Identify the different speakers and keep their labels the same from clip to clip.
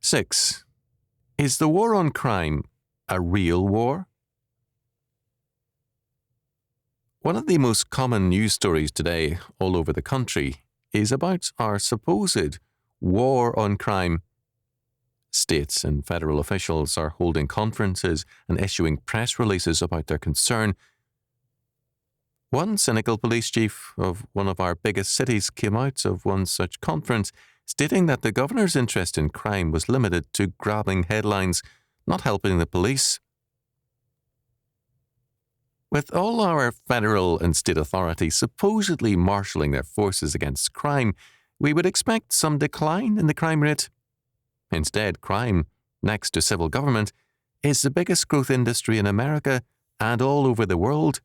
Speaker 1: 6. Is the war on crime a real war? One of the most common news stories today all over the country is about our supposed war on crime. States and federal officials are holding conferences and issuing press releases about their concern. One cynical police chief of one of our biggest cities came out of one such conference stating that the governor's interest in crime was limited to grabbing headlines, not helping the police. With all our federal and state authorities supposedly marshalling their forces against crime, we would expect some decline in the crime rate. Instead, crime, next to civil government, is the biggest growth industry in America and all over the world.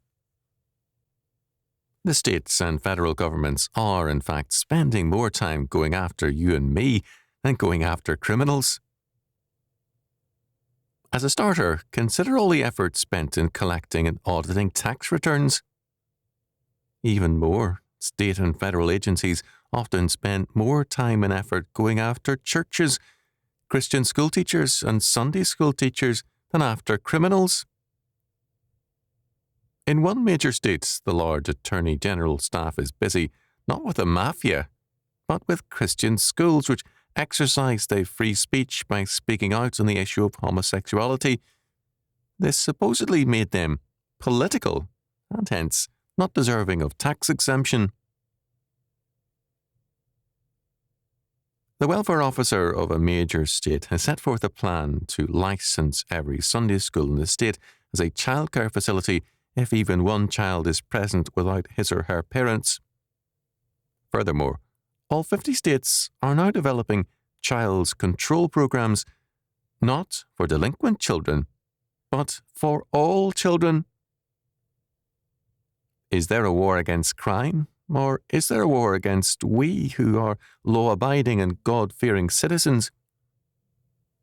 Speaker 1: The states and federal governments are, in fact, spending more time going after you and me than going after criminals. As a starter, consider all the effort spent in collecting and auditing tax returns. Even more, state and federal agencies often spend more time and effort going after churches, Christian schoolteachers, and Sunday school teachers than after criminals. In one major state, the large Attorney General staff is busy not with a mafia, but with Christian schools which exercise their free speech by speaking out on the issue of homosexuality. This supposedly made them political and hence not deserving of tax exemption. The welfare officer of a major state has set forth a plan to license every Sunday school in the state as a childcare facility if even one child is present without his or her parents. Furthermore, all 50 states are now developing child's control programs, not for delinquent children, but for all children. Is there a war against crime, or is there a war against we who are law-abiding and God-fearing citizens?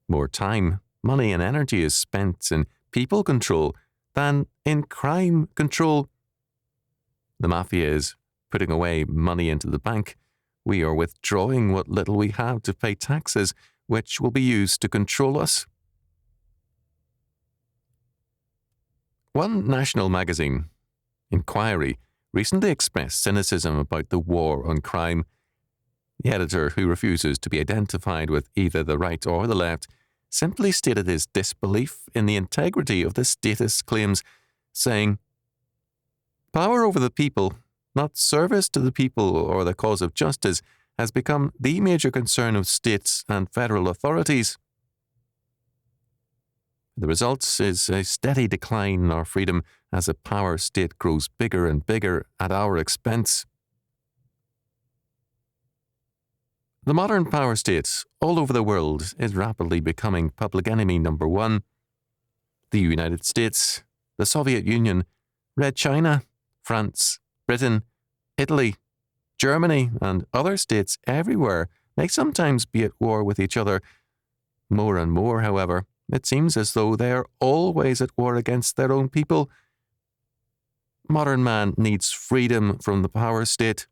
Speaker 1: More time, money and energy is spent in people control than in crime control. The mafia is putting away money into the bank. We are withdrawing what little we have to pay taxes, which will be used to control us. One national magazine, Inquiry, recently expressed cynicism about the war on crime. The editor, who refuses to be identified with either the right or the left, simply stated his disbelief in the integrity of the statist claims, saying, "Power over the people, not service to the people or the cause of justice, has become the major concern of states and federal authorities. The result is a steady decline in our freedom as the power state grows bigger and bigger at our expense." The modern power state all over the world is rapidly becoming public enemy number one. The United States, the Soviet Union, Red China, France, Britain, Italy, Germany, and other states everywhere may sometimes be at war with each other. More and more, however, it seems as though they are always at war against their own people. Modern man needs freedom from the power state.